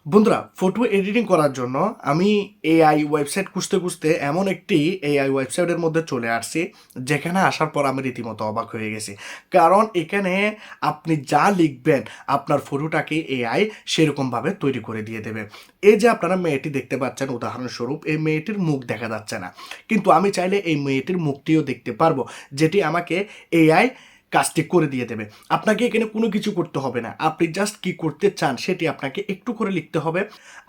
বন্ধুরা, photo editing করার জন্য আমি এআই ওয়েবসাইট খুঁজতে খুঁজতে এমন একটি এআই ওয়েবসাইটের মধ্যে চলে আসছি, যেখানে আসার পর আমি রীতিমতো অবাক হয়ে গেছি। কারণ এখানে আপনি যা লিখবেন আপনার ফটোটাকে এআই সেরকমভাবে তৈরি করে দিয়ে দেবে। এই যে আপনারা মেয়েটি দেখতে পাচ্ছেন, উদাহরণস্বরূপ এই মেয়েটির মুখ দেখা যাচ্ছে না, কিন্তু আমি চাইলে এই মেয়েটির মুখটিও দেখতে পারবো, যেটি আমাকে এআই কাজটি করে দিয়ে দেবে। আপনাকে এখানে কোনো কিছু করতে হবে না, আপনি জাস্ট কি করতে চান সেটি আপনাকে একটু করে লিখতে হবে।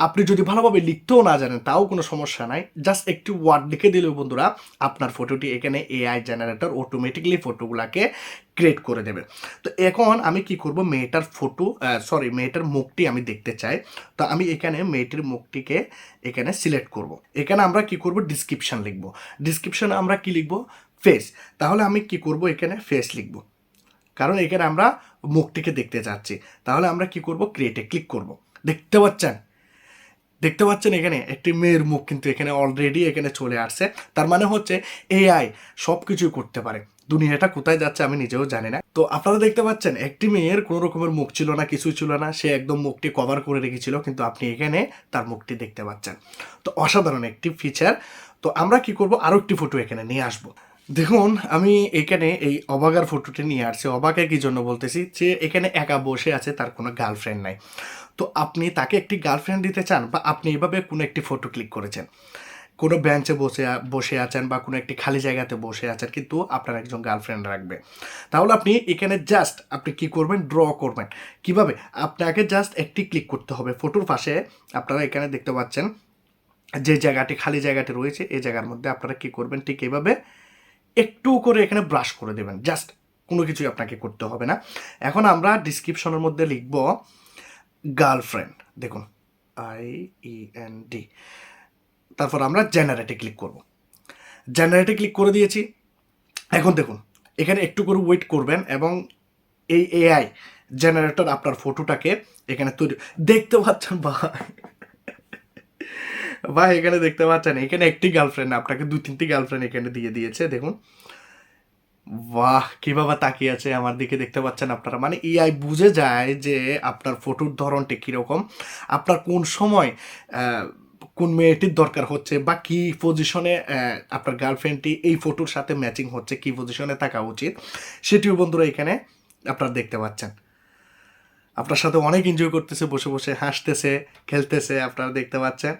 আপনি যদি ভালোভাবে লিখতেও না জানেন তাও কোনো সমস্যা নাই, জাস্ট একটু ওয়ার্ড লিখে দিলেও বন্ধুরা আপনার ফটোটি এখানে এআই জেনারেটর অটোমেটিকলি ফটোগুলাকে ক্রিয়েট করে দেবে। তো এখন আমি কি করব, মেয়েটার মেয়েটার মুখটি আমি দেখতে চাই। তো আমি এখানে মেয়েটির মুখটিকে এখানে সিলেক্ট করব। এখানে আমরা কি করব, ডিসক্রিপশন লিখব। ডিসক্রিপশনে আমরা কি লিখব, ফেস। তাহলে আমি কি করব, এখানে ফেস লিখব, কারণ এখানে আমরা মুখটিকে দেখতে চাচ্ছি। তাহলে আমরা কি করব, ক্রিয়েটে ক্লিক করব। দেখতে পাচ্ছেন, দেখতে পাচ্ছেন এখানে একটি মেয়ের মুখ কিন্তু এখানে অলরেডি এখানে চলে আসছে। তার মানে হচ্ছে এআই সব কিছুই করতে পারে। দুনিয়াটা কোথায় যাচ্ছে আমি নিজেও জানি না। তো আপনারা দেখতে পাচ্ছেন একটি মেয়ের কোনো রকমের মুখ ছিল না, কিছুই ছিল না, সে একদম মুখটি কভার করে রেখেছিল, কিন্তু আপনি এখানে তার মুখটি দেখতে পাচ্ছেন। তো অসাধারণ একটি ফিচার। তো আমরা কি করব, আরও একটি ফটো এখানে নিয়ে আসবো। দেখুন, আমি এখানে এই অবাগার ফটোটি নিয়ে আসছি। অবাকে কি জন্য বলতেছি, যে এখানে একা বসে আছে, তার কোনো গার্লফ্রেন্ড নাই। তো আপনি তাকে একটি গার্লফ্রেন্ড দিতে চান, বা আপনি এভাবে কোনো একটি ফটো ক্লিক করেছেন, কোনো বেঞ্চে বসে আছেন বা কোনো একটি খালি জায়গাতে বসে আছেন, কিন্তু আপনার একজন গার্লফ্রেন্ড রাখবে। তাহলে আপনি এখানে জাস্ট আপনি কি করবেন, ড্র করবেন। কিভাবে, আপনাকে জাস্ট একটি ক্লিক করতে হবে ফটোর পাশে। আপনারা এখানে দেখতে পাচ্ছেন যে জায়গাটি, খালি জায়গাটি রয়েছে, এই জায়গার মধ্যে আপনারা কি করবেন, ঠিক এইভাবে একটু করে এখানে ব্রাশ করে দেবেন। জাস্ট কোনো কিছুই আপনাকে করতে হবে না। এখন আমরা ডিসক্রিপশনের মধ্যে লিখব গার্লফ্রেন্ড। দেখুন, IEND। তারপর আমরা জেনারেটে ক্লিক করব। জেনারেটে ক্লিক করে দিয়েছি। এখন দেখুন, এখানে একটু করে ওয়েট করবেন, এবং এই এআই জেনারেটর আপনার ফটোটাকে এখানে তৈরি দেখতে পাচ্ছেন। ভাই এখানে দেখতে পাচ্ছেন, এখানে একটি গার্লফ্রেন্ড আপনাকে 2-3টি গার্লফ্রেন্ড এখানে দিয়ে দিয়েছে। দেখুন, বাহ, কিভাবে তাকিয়ে আছে আমার দিকে, দেখতে পাচ্ছেন আপনারা। মানে এআই বুঝে যায় যে আপনার ফটোর ধরনটি কীরকম, আপনার কোন সময় কোন মেয়েটির দরকার হচ্ছে, বা কী পজিশনে আপনার গার্লফ্রেন্ডটি এই ফটোর সাথে ম্যাচিং হচ্ছে, কী পজিশনে থাকা উচিত, সেটিও বন্ধুরা এখানে আপনারা দেখতে পাচ্ছেন। আপনার সাথে অনেক এনজয় করতেছে, বসে বসে হাসতেছে, খেলতেছে, আপনারা দেখতে পাচ্ছেন,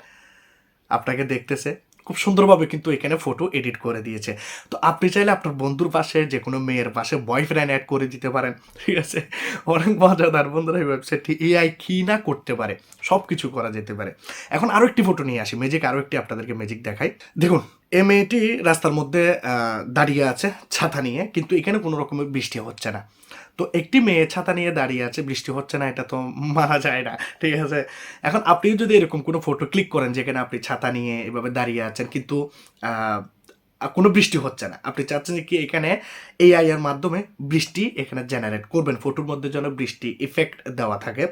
আপনাকে দেখতেছে। খুব সুন্দরভাবে কিন্তু এখানে ফটো এডিট করে দিয়েছে। তো আপনি চাইলে আপনার বন্ধুর পাশে, যে কোনো মেয়ের পাশে বয়ফ্রেন্ড অ্যাড করে দিতে পারেন, ঠিক আছে। অনেক মজাদার বন্ধুরা, এই ওয়েবসাইটটি এআই কী না করতে পারে, সব কিছু করা যেতে পারে। এখন আরও একটি ফটো নিয়ে আসি, ম্যাজিক, আরও একটি আপনাদেরকে ম্যাজিক দেখাই। দেখুন, এই মেয়েটি রাস্তার মধ্যে দাঁড়িয়ে আছে ছাতা নিয়ে, কিন্তু এখানে কোনো রকমের বৃষ্টি হচ্ছে না। তো একটি মেয়ে ছাতা নিয়ে দাঁড়িয়ে আছে, বৃষ্টি হচ্ছে না, এটা তো মানা যায় না, ঠিক আছে। এখন আপনিও যদি এরকম কোনো ফটো ক্লিক করেন যেখানে আপনি ছাতা নিয়ে এভাবে দাঁড়িয়ে আছেন, কিন্তু কোনো বৃষ্টি হচ্ছে না, আপনি চাচ্ছেন যে কি এখানে এআই এর মাধ্যমে বৃষ্টি এখানে জেনারেট করবেন, ফটোর মধ্যে যেন বৃষ্টি ইফেক্ট দেওয়া থাকে।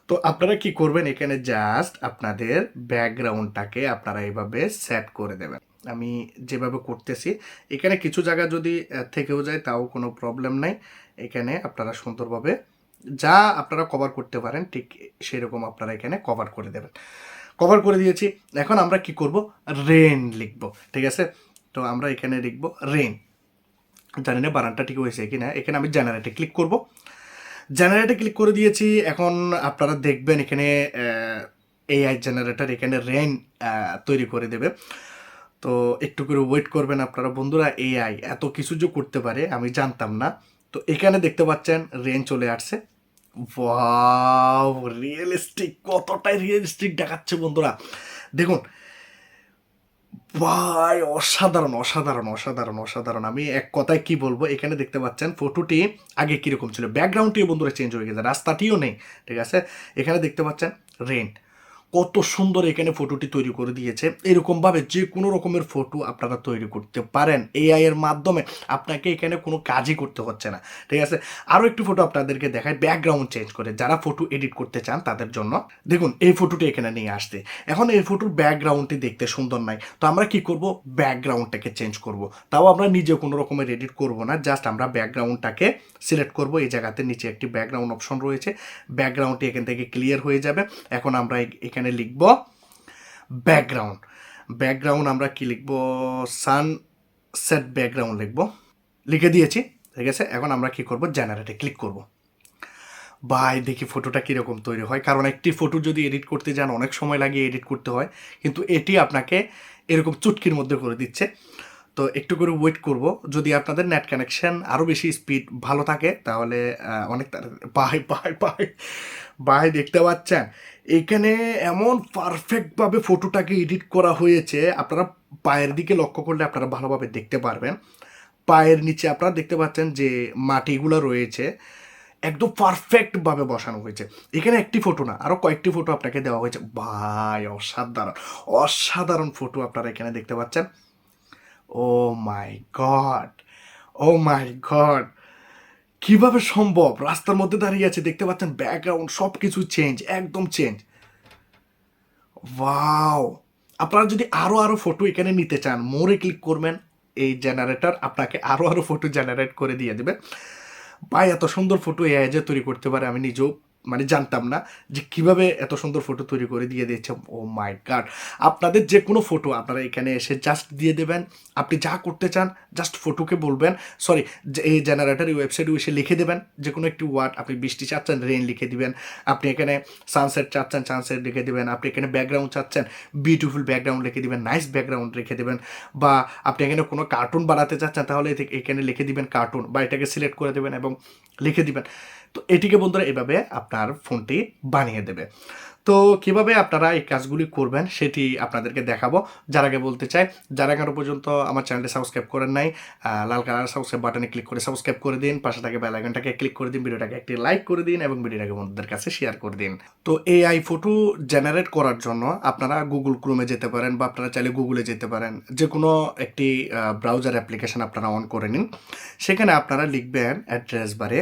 তো আপনারা কি করবেন, এখানে জাস্ট আপনাদের ব্যাকগ্রাউন্ডটাকে আপনারা এইভাবে সেট করে দেবেন। আমি যেভাবে করতেছি, এখানে কিছু জায়গা যদি থেকেও যায় তাও কোনো প্রবলেম নাই। এখানে আপনারা সুন্দরভাবে যা আপনারা কভার করতে পারেন, ঠিক সেরকম আপনারা এখানে কভার করে দেবেন। কভার করে দিয়েছি। এখন আমরা কি করব, রেন লিখব, ঠিক আছে। তো আমরা এখানে লিখব রেন। জানি না বানানটা ঠিক হয়েছে কি না। এখানে আমি জেনারেটে ক্লিক করব। জেনারেটে ক্লিক করে দিয়েছি। এখন আপনারা দেখবেন এখানে এআই জেনারেটর এখানে রেন তৈরি করে দেবে। তো একটু করে ওয়েট করবেন আপনারা বন্ধুরা। এআই এত কিছু যে করতে পারে আমি জানতাম না। তো এখানে দেখতে পাচ্ছেন রেন চলে আসছে। ওয়াও, রিয়েলিস্টিক, কতটাই রিয়েলিস্টিক দেখাচ্ছে বন্ধুরা। দেখুন ভাই, অসাধারণ অসাধারণ অসাধারণ অসাধারণ। আমি এক কথায় কি বলবো, এখানে দেখতে পাচ্ছেন ফটোটি আগে কিরকম ছিল, ব্যাকগ্রাউন্ডটিও বন্ধুরা চেঞ্জ হয়ে গেছে, রাস্তাটিও নেই, ঠিক আছে। এখানে দেখতে পাচ্ছেন রেন, কত সুন্দর এখানে ফটোটি তৈরি করে দিয়েছে। এরকমভাবে যে কোনো রকমের ফটো আপনারা তৈরি করতে পারেন এআই এর মাধ্যমে। আপনাকে এখানে কোনো কাজই করতে হচ্ছে না, ঠিক আছে? আরও একটি ফটো আপনাদেরকে দেখাই ব্যাকগ্রাউন্ড চেঞ্জ করে, যারা ফটো এডিট করতে চান তাদের জন্য। দেখুন এই ফটোটি এখানে নিয়ে আসছে। এখন এই ফটোর ব্যাকগ্রাউন্ডটি দেখতে সুন্দর নাই, তো আমরা কি করব, ব্যাকগ্রাউন্ডটাকে চেঞ্জ করব। তাও আমরা নিজে কোনো রকমের এডিট করব না, জাস্ট আমরা ব্যাকগ্রাউন্ডটাকে সিলেক্ট করব। এই জায়গাতে নিচে একটি ব্যাকগ্রাউন্ড অপশন রয়েছে, ব্যাকগ্রাউন্ডটি এখান থেকে ক্লিয়ার হয়ে যাবে। এখন আমরা এখানে লিখব ব্যাকগ্রাউন্ড। ব্যাকগ্রাউন্ড আমরা কি লিখব, সানসেট ব্যাকগ্রাউন্ড লিখব, লিখে দিয়েছি, ঠিক আছে? এখন আমরা কি করব, জেনারেটে ক্লিক করব। ভাই দেখি ফটোটা কীরকম তৈরি হয়, কারণ একটি ফটো যদি এডিট করতে যান অনেক সময় লাগে এডিট করতে হয়, কিন্তু এটি আপনাকে এরকম চুটকির মধ্যে করে দিচ্ছে। তো একটু করে ওয়েট করব, যদি আপনাদের নেট কানেকশন আরও বেশি স্পিড ভালো থাকে তাহলে অনেক বাই বাই বাই বাই দেখতে পাচ্ছেন এখানে এমন পারফেক্টভাবে ফটোটাকে এডিট করা হয়েছে। আপনারা পায়ের দিকে লক্ষ্য করলে আপনারা ভালোভাবে দেখতে পারবেন। পায়ের নিচে আপনারা দেখতে পাচ্ছেন যে মাটিগুলো রয়েছে, একদম পারফেক্টভাবে বসানো হয়েছে। এখানে একটি ফটো না, আরও কয়েকটি ফটো আপনাকে দেওয়া হয়েছে। ভাই অসাধারণ অসাধারণ ফটো আপনারা এখানে দেখতে পাচ্ছেন। ও মাই গড, ও মাই গড, কিভাবে সম্ভব? রাস্তার মধ্যে দাঁড়িয়ে আছে, দেখতে পাচ্ছেন ব্যাকগ্রাউন্ড সব কিছু চেঞ্জ, একদম চেঞ্জ। ওয়াও! আপনারা যদি আরও ফটো এখানে নিতে চান, মোরে ক্লিক করবেন, এই জেনারেটর আপনাকে আরও ফটো জেনারেট করে দিয়ে দেবে। ভাই এত সুন্দর ফটো এআই যে তৈরি করতে পারে আমি নিজেও মানে জানতাম না যে কিভাবে এত সুন্দর ফটো তৈরি করে দিয়ে দিয়েছে। ও মাই গড! আপনাদের যে কোনো ফটো আপনারা এখানে এসে জাস্ট দিয়ে দেবেন। আপনি যা করতে চান জাস্ট ফটোকে বলবেন, সরি, এই জেনারেটর এই ওয়েবসাইটে এসে লিখে দেবেন যে কোনো একটি ওয়ার্ড। আপনি বৃষ্টি চাচ্ছেন, রেইন লিখে দিবেন। আপনি এখানে সানসেট চাচ্ছেন, সানসেট লিখে দিবেন। আপনি এখানে ব্যাকগ্রাউন্ড চাচ্ছেন, বিউটিফুল ব্যাকগ্রাউন্ড লিখে দিবেন, নাইস ব্যাকগ্রাউন্ড লিখে দেবেন। বা আপনি এখানে কোনো কার্টুন বানাতে চাচ্ছেন তাহলে এখানে লিখে দিবেন কার্টুন, বা এটাকে সিলেক্ট করে দেবেন এবং লিখে দিবেন। তো এটিকে বন্ধুরা এভাবে আপনার ফোনটি বানিয়ে দেবে। তো কিভাবে আপনারা এই কাজগুলি করবেন সেটি আপনাদেরকে দেখাবো। যার আগে বলতে চাই, যারা এখনো পর্যন্ত আমার চ্যানেলটি সাবস্ক্রাইব করেন নাই, লাল কালার সাবস্ক্রাইব বাটনে ক্লিক করে সাবস্ক্রাইব করে দিন, পাশে থাকে বেল আইকনটাকে ক্লিক করে দিন, ভিডিওটাকে একটি লাইক করে দিন এবং ভিডিওটাকে বন্ধুদের কাছে শেয়ার করে দিন। তো এআই ফটো জেনারেট করার জন্য আপনারা গুগল ক্রোমে যেতে পারেন, বা আপনারা চাইলে গুগলে যেতে পারেন। যে কোনো একটি ব্রাউজার অ্যাপ্লিকেশন আপনারা অন করে নিন। সেখানে আপনারা লিখবেন অ্যাড্রেস বারে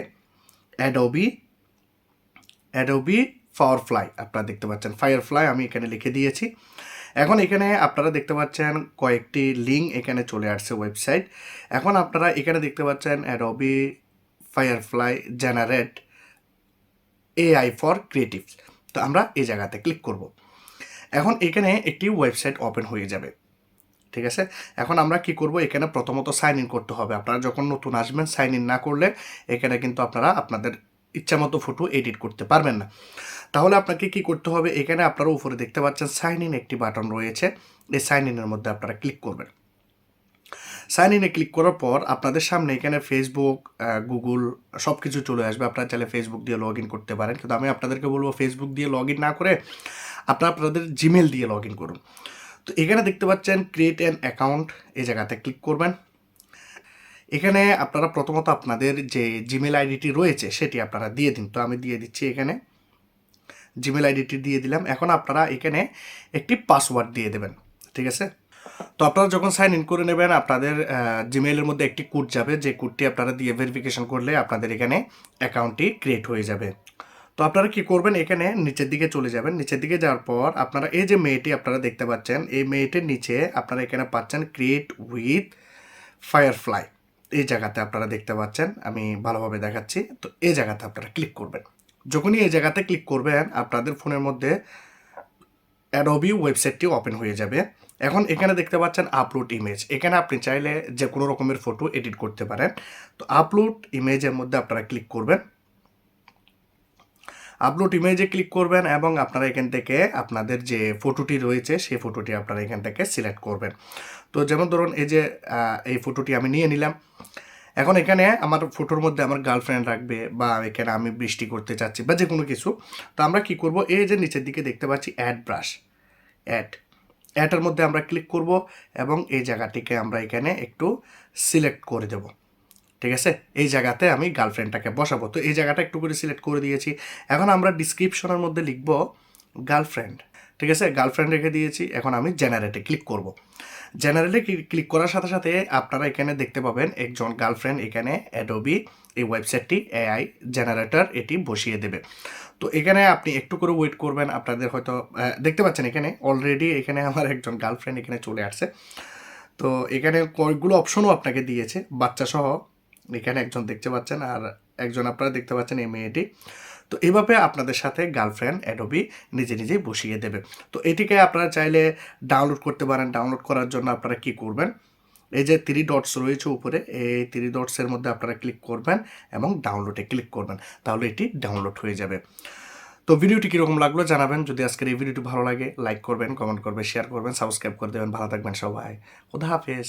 অ্যাডোবি ফায়ারফ্লাই। আপনারা দেখতে পাচ্ছেন ফায়ারফ্লাই আমি এখানে লিখে দিয়েছি। এখন এখানে আপনারা দেখতে পাচ্ছেন কয়েকটি লিঙ্ক এখানে চলে আসছে ওয়েবসাইট। এখন আপনারা এখানে দেখতে পাচ্ছেন Adobe firefly generate AI for creatives. তো আমরা এই জায়গাতে ক্লিক করব। এখন এখানে একটি ওয়েবসাইট ওপেন হয়ে যাবে, ঠিক আছে? এখন আমরা কি করব, এখানে প্রথমত সাইন ইন করতে হবে। আপনারা যখন নতুন আসবেন সাইন ইন না করলে এখানে কিন্তু আপনারা আপনাদের ইচ্ছা মতো ফটো এডিট করতে পারবেন না। তাহলে আপনাকে কি করতে হবে, এখানে আপনারা উপরে দেখতে পাচ্ছেন সাইন ইন একটি বাটন রয়েছে, এই সাইন ইনের মধ্যে আপনারা ক্লিক করবেন। সাইন ইনে ক্লিক করার পর আপনাদের সামনে এখানে ফেসবুক, গুগল সব কিছু চলে আসবে। আপনারা চাইলে ফেসবুক দিয়ে লগ ইন করতে পারেন, কিন্তু আমি আপনাদেরকে বলবো ফেসবুক দিয়ে লগ ইন না করে আপনারা আপনাদের জিমেল দিয়ে লগ ইন করুন। তো এখানে দেখতে পাচ্ছেন ক্রিয়েট অ্যান অ্যাকাউন্ট, এই জায়গাতে ক্লিক করবেন। এখানে আপনারা প্রথমত আপনাদের যে জিমেল আইডিটি রয়েছে সেটি আপনারা দিয়ে দিন। তো আমি দিয়ে দিচ্ছি, এখানে জিমেল আইডিটি দিয়ে দিলাম। এখন আপনারা এখানে একটি পাসওয়ার্ড দিয়ে দেবেন, ঠিক আছে? তো আপনারা যখন সাইন ইন করে নেবেন আপনাদের জিমেইলের মধ্যে একটি কোড যাবে, যে কোডটি আপনারা দিয়ে ভেরিফিকেশন করলে আপনাদের এখানে অ্যাকাউন্টটি ক্রিয়েট হয়ে যাবে। তো আপনারা কি করবেন, এখানে নিচের দিকে চলে যাবেন। নিচের দিকে যাওয়ার পর আপনারা এই যে মেয়েটি আপনারা দেখতে পাচ্ছেন, এই মেয়েটির নিচে আপনারা এখানে পাচ্ছেন ক্রিয়েট উইথ ফায়ারফ্লাই। এই জায়গাতে আপনারা দেখতে পাচ্ছেন, আমি ভালোভাবে দেখাচ্ছি। তো এই জায়গাতে আপনারা ক্লিক করবেন। যখনই এই জায়গাতে ক্লিক করবেন আপনাদের ফোনের মধ্যে অ্যাডোবি ওয়েবসাইটটি ওপেন হয়ে যাবে। এখন এখানে দেখতে পাচ্ছেন আপলোড ইমেজ, এখানে আপনি চাইলে যে কোনো রকমের ফটো এডিট করতে পারেন। তো আপলোড ইমেজের মধ্যে আপনারা ক্লিক করবেন। আপলোড ইমেজে ক্লিক করবেন এবং আপনারা এখান থেকে আপনাদের যে ফটোটি রয়েছে সেই ফটোটি আপনারা এখান থেকে সিলেক্ট করবেন। তো যেমন ধরুন এই যে এই ফটোটি আমি নিয়ে নিলাম। এখন এখানে আমার ফটোর মধ্যে আমার গার্লফ্রেন্ড রাখবে, বা এখানে আমি বৃষ্টি করতে চাচ্ছি, বা যে কোনো কিছু। তো আমরা কি করব, এই যে নিচের দিকে দেখতে পাচ্ছি অ্যাড ব্রাশ, অ্যাডের মধ্যে আমরা ক্লিক করব এবং এই জায়গাটিকে আমরা এখানে একটু সিলেক্ট করে দেব, ঠিক আছে? এই জায়গাতে আমি গার্লফ্রেন্ডটাকে বসাবো। তো এই জায়গাটা একটু করে সিলেক্ট করে দিয়েছি। এখন আমরা ডিসক্রিপশনের মধ্যে লিখব গার্লফ্রেন্ড। ঠিক আছে, গার্লফ্রেন্ড রেখে দিয়েছি। এখন আমি জেনারেটে ক্লিক করব। জেনারেটে ক্লিক করার সাথে সাথে আপনারা এখানে দেখতে পাবেন একজন গার্লফ্রেন্ড এখানে অ্যাডোবি এই ওয়েবসাইটটি এআই জেনারেটর এটি বসিয়ে দেবে। তো এখানে আপনি একটু করে ওয়েট করবেন, আপনাদের হয়তো দেখতে পাচ্ছেন এখানে অলরেডি এখানে আমার একজন গার্লফ্রেন্ড এখানে চলে আসছে। তো এখানে কয়েকগুলো অপশনও আপনাকে দিয়েছে বাচ্চা সহ, এখানে একজন দেখতে পাচ্ছেন আর একজন আপনারা দেখতে পাচ্ছেন এই মেয়েটি। তো এইভাবে আপনাদের সাথে গার্লফ্রেন্ড অ্যাডোবি নিজে নিজেই বসিয়ে দেবে। তো এটিকে আপনারা চাইলে ডাউনলোড করতে পারেন। ডাউনলোড করার জন্য আপনারা কি করবেন, এই যে 3 ডটস রয়েছে উপরে, এই 3 ডটসের মধ্যে আপনারা ক্লিক করবেন এবং ডাউনলোডে ক্লিক করবেন, তাহলে এটি ডাউনলোড হয়ে যাবে। তো ভিডিওটি কীরকম লাগলো জানাবেন। যদি আজকের এই ভিডিওটি ভালো লাগে লাইক করবেন, কমেন্ট করবেন, শেয়ার করবেন, সাবস্ক্রাইব করে দেবেন। ভালো থাকবেন সবাই, খুদা হাফেজ।